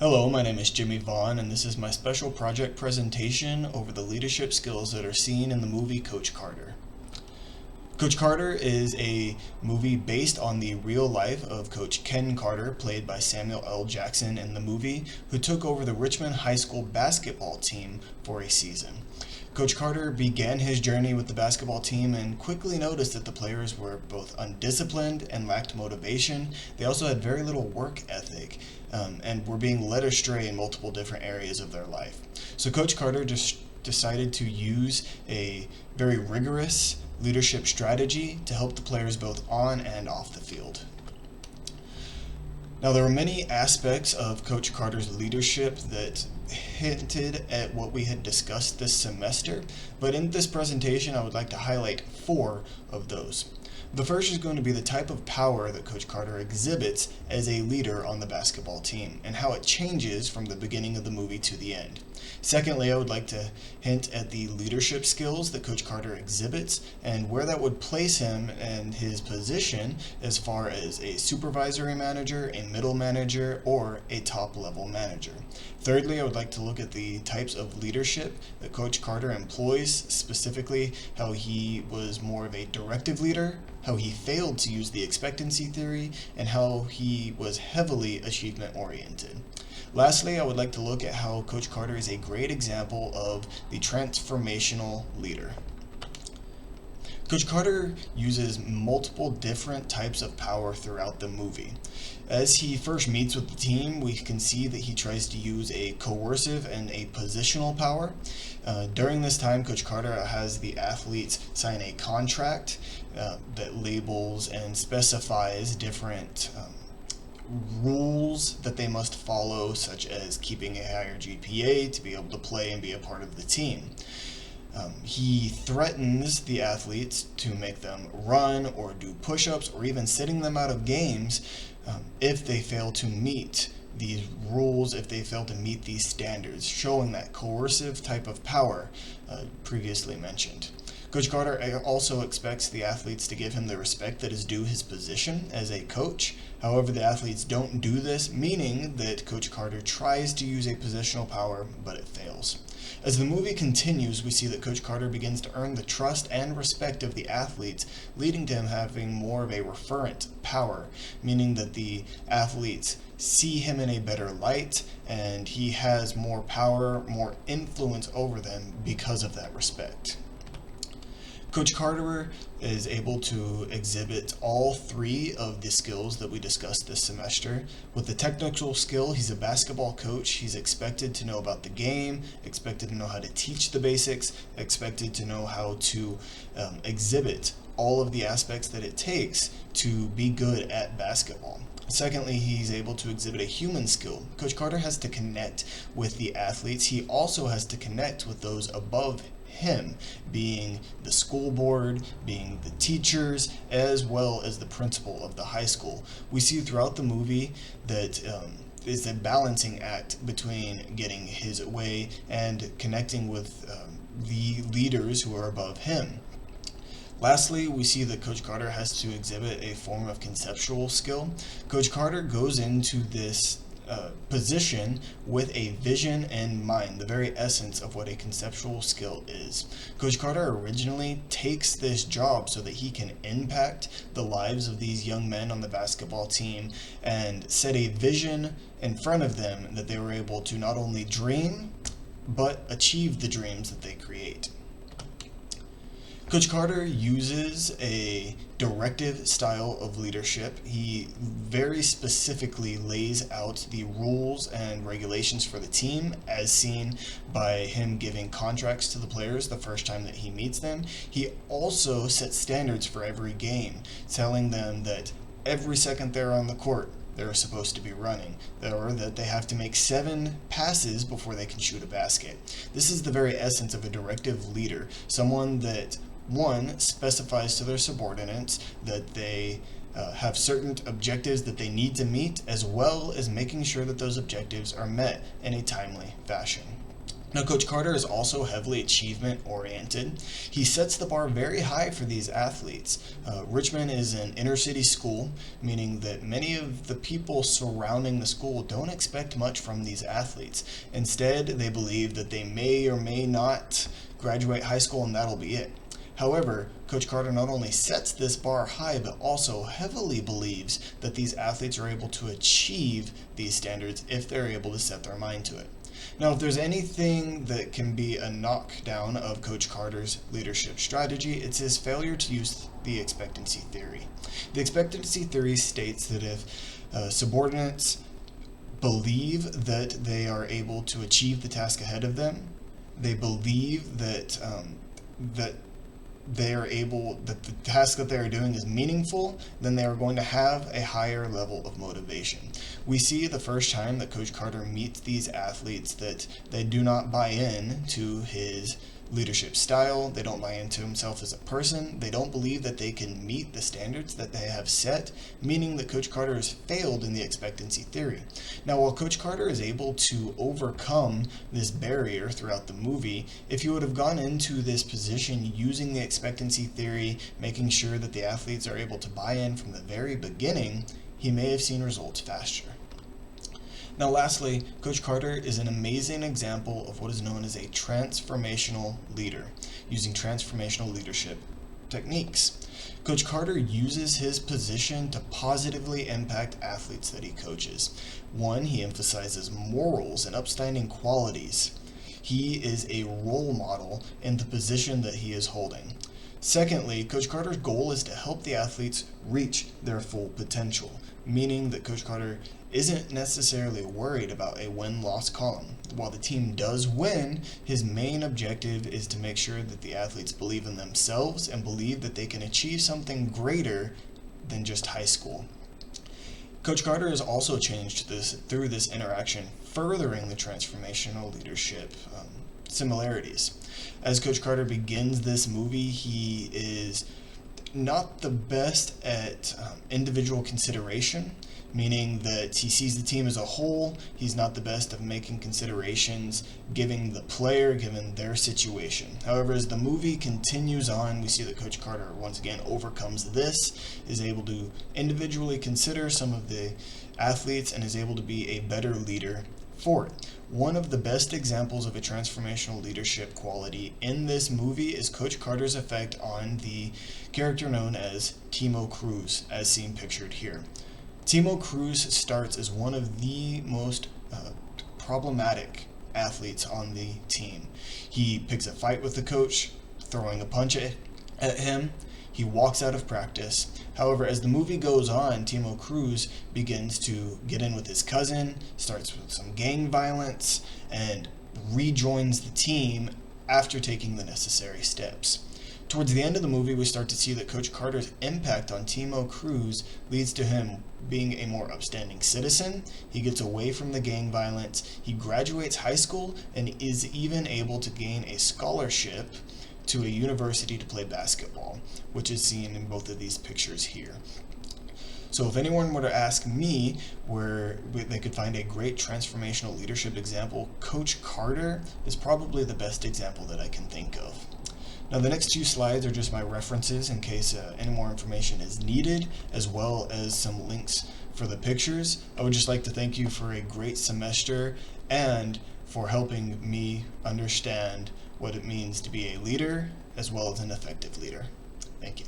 Hello, my name is Jimmy Vaughn, and this is my special project presentation over the leadership skills that are seen in the movie Coach Carter. Coach Carter is a movie based on the real life of Coach Ken Carter, played by Samuel L. Jackson in the movie, who took over the Richmond High School basketball team for a season. Coach Carter began his journey with the basketball team and quickly noticed that the players were both undisciplined and lacked motivation. They also had very little work ethic and were being led astray in multiple different areas of their life. So Coach Carter just decided to use a very rigorous leadership strategy to help the players both on and off the field. Now, there are many aspects of Coach Carter's leadership that hinted at what we had discussed this semester, but in this presentation I would like to highlight 4 of those. The first is going to be the type of power that Coach Carter exhibits as a leader on the basketball team and how it changes from the beginning of the movie to the end. Secondly, I would like to hint at the leadership skills that Coach Carter exhibits and where that would place him and his position as far as a supervisory manager, a middle manager, or a top-level manager. Thirdly, I would like to look at the types of leadership that Coach Carter employs, specifically how he was more of a directive leader, how he failed to use the expectancy theory, and how he was heavily achievement-oriented. Lastly, I would like to look at how Coach Carter is a great example of the transformational leader. Coach Carter uses multiple different types of power throughout the movie. As he first meets with the team, we can see that he tries to use a coercive and a positional power. During this time, Coach Carter has the athletes sign a contract that labels and specifies different rules that they must follow, such as keeping a higher GPA to be able to play and be a part of the team. He threatens the athletes to make them run or do push-ups or even sitting them out of games if they fail to meet these rules, if they fail to meet these standards, showing that coercive type of power previously mentioned. Coach Carter also expects the athletes to give him the respect that is due his position as a coach. However, the athletes don't do this, meaning that Coach Carter tries to use a positional power, but it fails. As the movie continues, we see that Coach Carter begins to earn the trust and respect of the athletes, leading to him having more of a referent power, meaning that the athletes see him in a better light, and he has more power, more influence over them because of that respect. Coach Carter is able to exhibit all 3 of the skills that we discussed this semester. With the technical skill, he's a basketball coach. He's expected to know about the game, expected to know how to teach the basics, expected to know how to exhibit all of the aspects that it takes to be good at basketball. Secondly, he's able to exhibit a human skill. Coach Carter has to connect with the athletes. He also has to connect with those above him, being the school board, being the teachers, as well as the principal of the high school. We see throughout the movie that is a balancing act between getting his way and connecting with the leaders who are above him. Lastly, we see that Coach Carter has to exhibit a form of conceptual skill. Coach Carter goes into this position with a vision in mind, the very essence of what a conceptual skill is. Coach Carter originally takes this job so that he can impact the lives of these young men on the basketball team and set a vision in front of them that they were able to not only dream, but achieve the dreams that they create. Coach Carter uses a directive style of leadership. He very specifically lays out the rules and regulations for the team, as seen by him giving contracts to the players the first time that he meets them. He also sets standards for every game, telling them that every second they're on the court, they're supposed to be running, or that they have to make 7 passes before they can shoot a basket. This is the very essence of a directive leader, someone that specifies to their subordinates that they have certain objectives that they need to meet, as well as making sure that those objectives are met in a timely fashion. Now, Coach Carter is also heavily achievement oriented. He sets the bar very high for these athletes. Richmond is an inner city school, meaning that many of the people surrounding the school don't expect much from these athletes. Instead, they believe that they may or may not graduate high school and that'll be it. However, Coach Carter not only sets this bar high, but also heavily believes that these athletes are able to achieve these standards if they're able to set their mind to it. Now, if there's anything that can be a knockdown of Coach Carter's leadership strategy, it's his failure to use the expectancy theory. The expectancy theory states that if subordinates believe that they are able to achieve the task ahead of them, they believe that that the task that they are doing is meaningful, then they are going to have a higher level of motivation. We see the first time that Coach Carter meets these athletes that they do not buy in to his leadership style, they don't buy into himself as a person, they don't believe that they can meet the standards that they have set, meaning that Coach Carter has failed in the expectancy theory. Now, while Coach Carter is able to overcome this barrier throughout the movie, if he would have gone into this position using the expectancy theory, making sure that the athletes are able to buy in from the very beginning, he may have seen results faster. Now, lastly, Coach Carter is an amazing example of what is known as a transformational leader, using transformational leadership techniques. Coach Carter uses his position to positively impact athletes that he coaches. One, he emphasizes morals and upstanding qualities. He is a role model in the position that he is holding. Secondly, Coach Carter's goal is to help the athletes reach their full potential, meaning that Coach Carter isn't necessarily worried about a win-loss column. While the team does win, his main objective is to make sure that the athletes believe in themselves and believe that they can achieve something greater than just high school. Coach Carter has also changed this through this interaction, furthering the transformational leadership similarities. As Coach Carter begins this movie, he is not the best at individual consideration, meaning that he sees the team as a whole. He's not the best of making considerations, giving the player, given their situation. However, as the movie continues on, we see that Coach Carter once again overcomes this, is able to individually consider some of the athletes, and is able to be a better leader for it. One of the best examples of a transformational leadership quality in this movie is Coach Carter's effect on the character known as Timo Cruz, as seen pictured here. Timo Cruz starts as one of the most problematic athletes on the team. He picks a fight with the coach, throwing a punch at him. He walks out of practice. However, as the movie goes on, Timo Cruz begins to get in with his cousin, starts with some gang violence, and rejoins the team after taking the necessary steps. Towards the end of the movie, we start to see that Coach Carter's impact on Timo Cruz leads to him being a more upstanding citizen. He gets away from the gang violence. He graduates high school and is even able to gain a scholarship to a university to play basketball, which is seen in both of these pictures here. So if anyone were to ask me where they could find a great transformational leadership example, Coach Carter is probably the best example that I can think of. Now, the next 2 slides are just my references in case any more information is needed, as well as some links for the pictures. I would just like to thank you for a great semester and for helping me understand what it means to be a leader as well as an effective leader. Thank you.